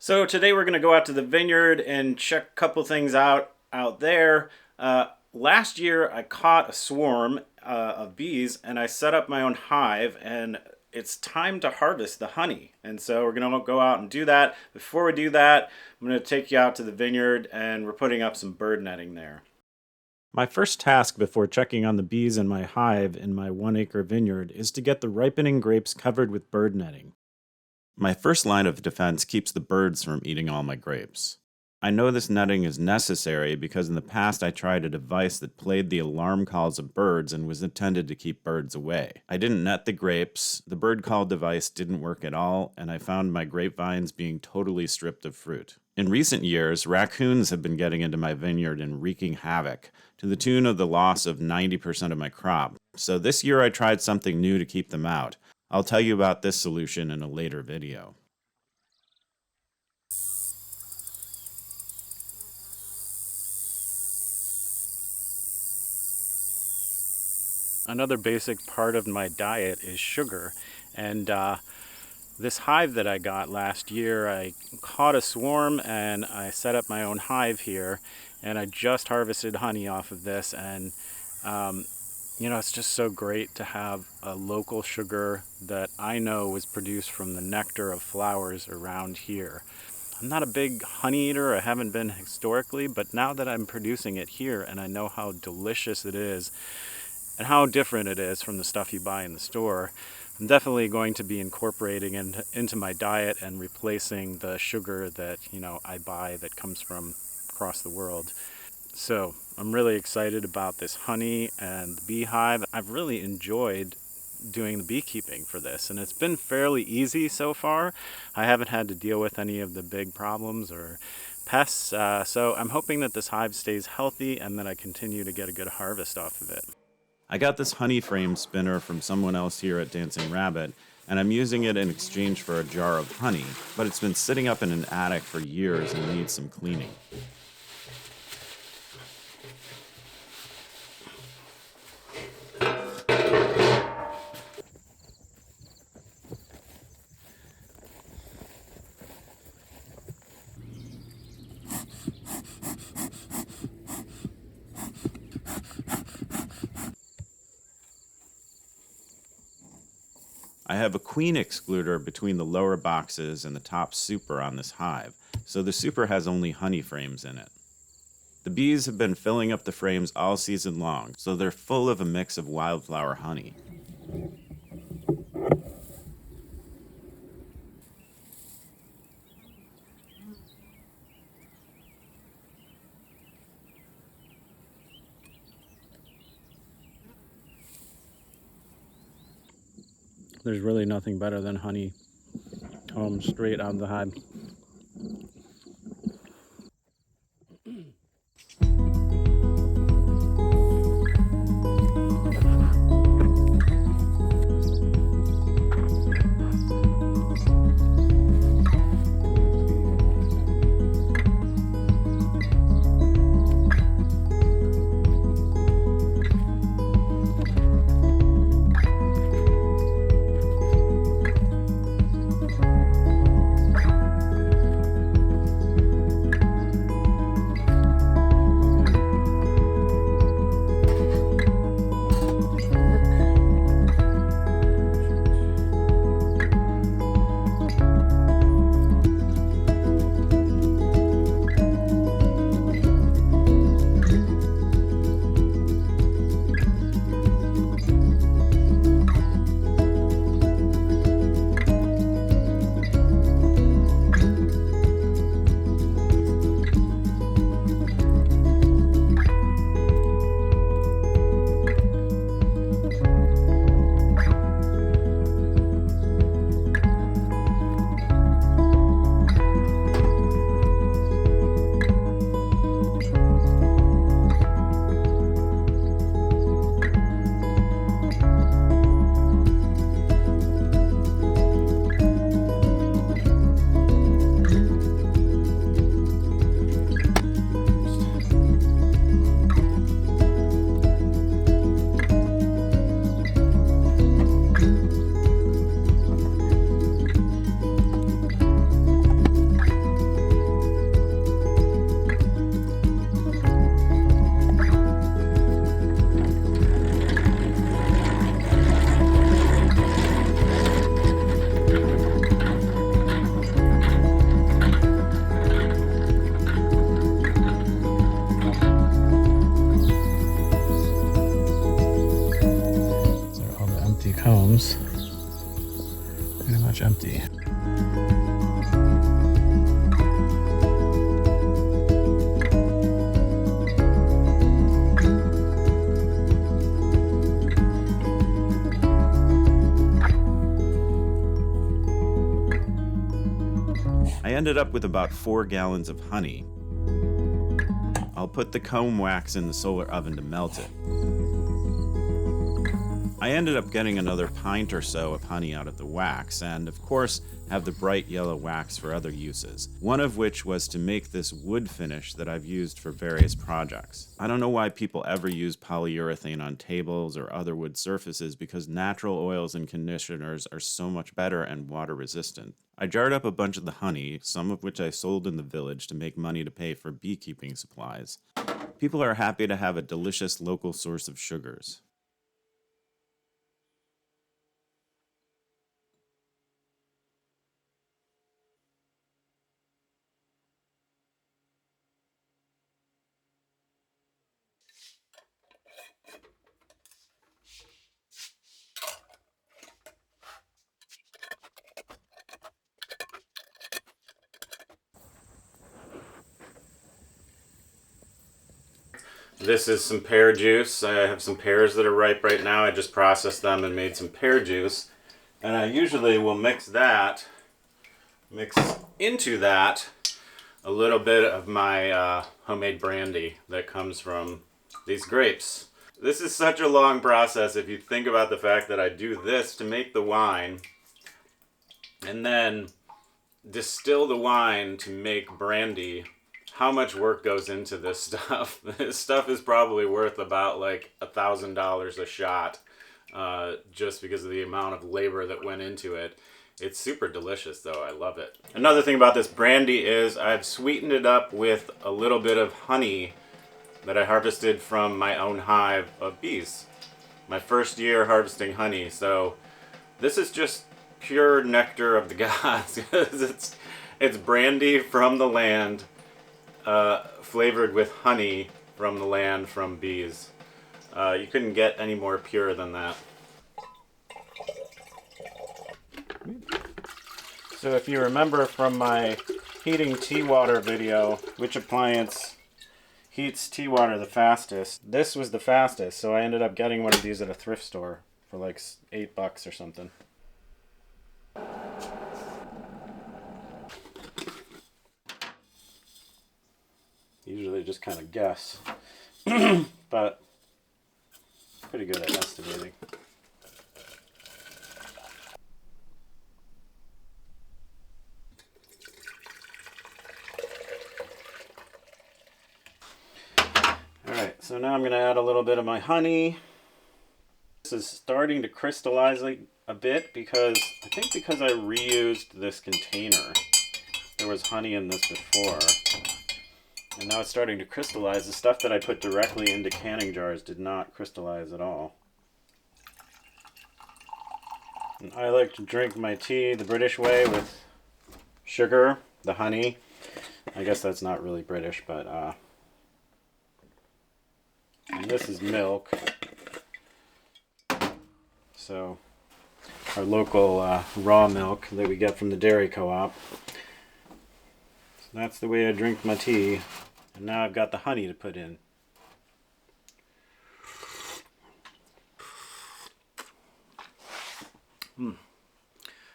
So today we're going to go out to the vineyard and check a couple things out there. Last year I caught a swarm of bees and I set up my own hive, and it's time to harvest the honey. And so we're going to go out and do that. Before we do that, I'm going to take you out to the vineyard, and we're putting up some bird netting there. My first task before checking on the bees in my hive in my 1-acre vineyard is to get the ripening grapes covered with bird netting. My first line of defense keeps the birds from eating all my grapes. I know this netting is necessary because in the past I tried a device that played the alarm calls of birds and was intended to keep birds away. I didn't net the grapes, the bird call device didn't work at all, and I found my grapevines being totally stripped of fruit. In recent years, raccoons have been getting into my vineyard and wreaking havoc, to the tune of the loss of 90% of my crop. So this year I tried something new to keep them out. I'll tell you about this solution in a later video. Another basic part of my diet is sugar, and this hive that I got last year, I caught a swarm and I set up my own hive here, and I just harvested honey off of this, and it's just so great to have a local sugar that I know was produced from the nectar of flowers around here. I'm not a big honey eater, I haven't been historically, but now that I'm producing it here and I know how delicious it is and how different it is from the stuff you buy in the store, I'm definitely going to be incorporating into my diet and replacing the sugar that I buy that comes from across the world. So I'm really excited about this honey and the beehive. I've really enjoyed doing the beekeeping for this, and it's been fairly easy so far. I haven't had to deal with any of the big problems or pests, so I'm hoping that this hive stays healthy and that I continue to get a good harvest off of it. I got this honey frame spinner from someone else here at Dancing Rabbit, and I'm using it in exchange for a jar of honey, but it's been sitting up in an attic for years and needs some cleaning. I have a queen excluder between the lower boxes and the top super on this hive, so the super has only honey frames in it. The bees have been filling up the frames all season long, so they're full of a mix of wildflower honey. There's really nothing better than honey home straight out of the hive. empty. I ended up with about 4 gallons of honey. I'll put the comb wax in the solar oven to melt it. I ended up getting another pint or so of honey out of the wax, and of course have the bright yellow wax for other uses, one of which was to make this wood finish that I've used for various projects. I don't know why people ever use polyurethane on tables or other wood surfaces, because natural oils and conditioners are so much better and water resistant. I jarred up a bunch of the honey, some of which I sold in the village to make money to pay for beekeeping supplies. People are happy to have a delicious local source of sugars. This is some pear juice. I have some pears that are ripe right now. I just processed them and made some pear juice. And I usually will mix into that a little bit of my homemade brandy that comes from these grapes. This is such a long process if you think about the fact that I do this to make the wine and then distill the wine to make brandy. How much work goes into this stuff? This stuff is probably worth about like $1,000 a shot, just because of the amount of labor that went into it. It's super delicious though, I love it. Another thing about this brandy is I've sweetened it up with a little bit of honey that I harvested from my own hive of bees. My first year harvesting honey, so this is just pure nectar of the gods. It's brandy from the land, flavored with honey from the land from bees. You couldn't get any more pure than that. So if you remember from my heating tea water video, which appliance heats tea water the fastest, this was the fastest, so I ended up getting one of these at a thrift store for like $8 or something. Usually just kind of guess, but pretty good at estimating. Alright, so now I'm going to add a little bit of my honey. This is starting to crystallize a bit because I reused this container. There was honey in this before. And now it's starting to crystallize. The stuff that I put directly into canning jars did not crystallize at all. And I like to drink my tea the British way with sugar, the honey. I guess that's not really British, but and this is milk. So our local raw milk that we get from the dairy co-op. So that's the way I drink my tea. And now I've got the honey to put in.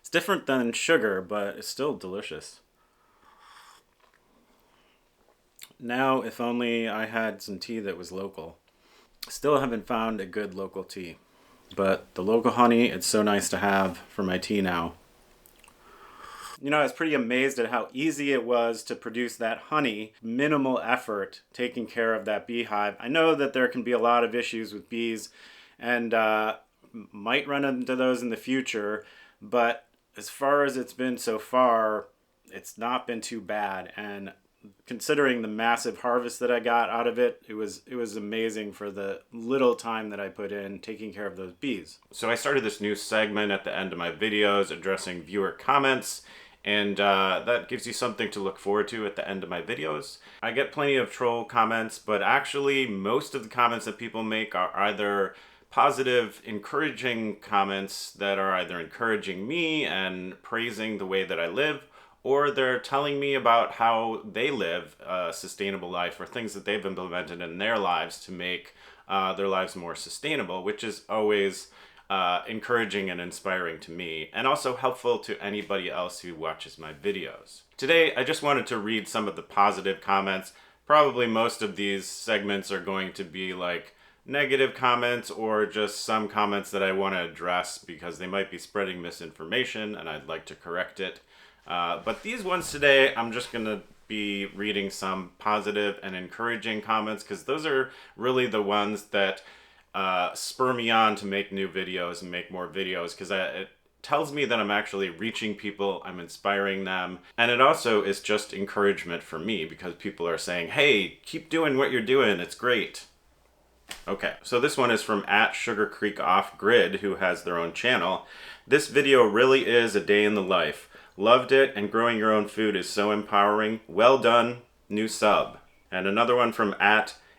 It's different than sugar, but it's still delicious. Now, if only I had some tea that was local. Still haven't found a good local tea. But the local honey, it's so nice to have for my tea now. You know, I was pretty amazed at how easy it was to produce that honey. Minimal effort taking care of that beehive. I know that there can be a lot of issues with bees and might run into those in the future, but as far as it's been so far, it's not been too bad. And considering the massive harvest that I got out of it, it was amazing for the little time that I put in taking care of those bees. So I started this new segment at the end of my videos addressing viewer comments, and that gives you something to look forward to at the end of my videos. I get plenty of troll comments, but actually most of the comments that people make are either positive, encouraging comments that are either encouraging me and praising the way that I live, or they're telling me about how they live a sustainable life or things that they've implemented in their lives to make their lives more sustainable, which is always encouraging and inspiring to me, and also helpful to anybody else who watches my videos. Today, I just wanted to read some of the positive comments. Probably most of these segments are going to be like negative comments or just some comments that I want to address because they might be spreading misinformation and I'd like to correct it. But these ones today, I'm just going to be reading some positive and encouraging comments because those are really the ones that spur me on to make new videos and make more videos, because it tells me that I'm actually reaching people, I'm inspiring them, and it also is just encouragement for me because people are saying, hey, keep doing what you're doing, it's great. Okay, so this one is from @SugarCreekOffGrid, who has their own channel. This video really is a day in the life. Loved it, and growing your own food is so empowering. Well done, new sub. And another one from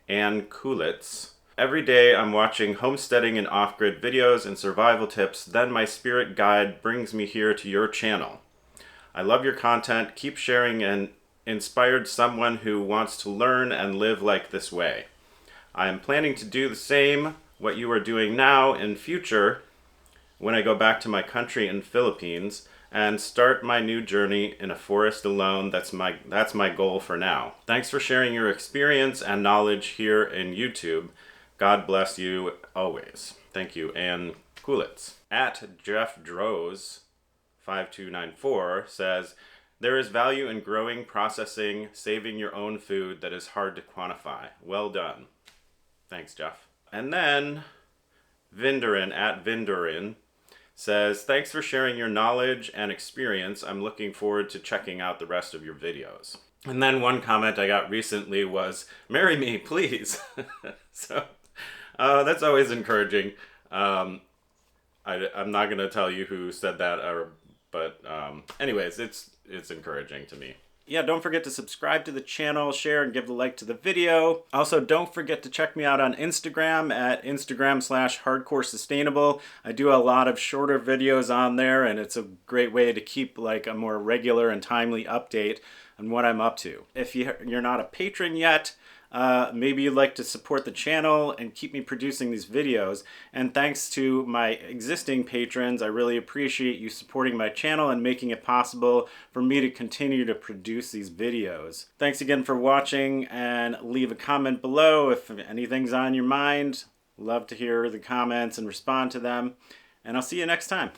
@AnnKulitz. Every day I'm watching homesteading and off-grid videos and survival tips, then my spirit guide brings me here to your channel. I love your content, keep sharing, and inspired someone who wants to learn and live like this way. I am planning to do the same, what you are doing now, in future, when I go back to my country in Philippines, and start my new journey in a forest alone. That's my goal for now. Thanks for sharing your experience and knowledge here in YouTube. God bless you always. Thank you, Ann Kulitz. @JeffDroz5294 says, there is value in growing, processing, saving your own food that is hard to quantify. Well done. Thanks, Jeff. And then Vindorin @Vindorin says, thanks for sharing your knowledge and experience. I'm looking forward to checking out the rest of your videos. And then one comment I got recently was, marry me, please. So that's always encouraging. I'm not going to tell you who said that, but anyways, it's encouraging to me. Yeah, don't forget to subscribe to the channel, share, and give a like to the video. Also, don't forget to check me out on Instagram at Instagram/hardcoresustainable. I do a lot of shorter videos on there, and it's a great way to keep like a more regular and timely update on what I'm up to. If you're not a patron yet, maybe you'd like to support the channel and keep me producing these videos. And thanks to my existing patrons, I really appreciate you supporting my channel and making it possible for me to continue to produce these videos. Thanks again for watching, and leave a comment below if anything's on your mind. Love to hear the comments and respond to them. And I'll see you next time.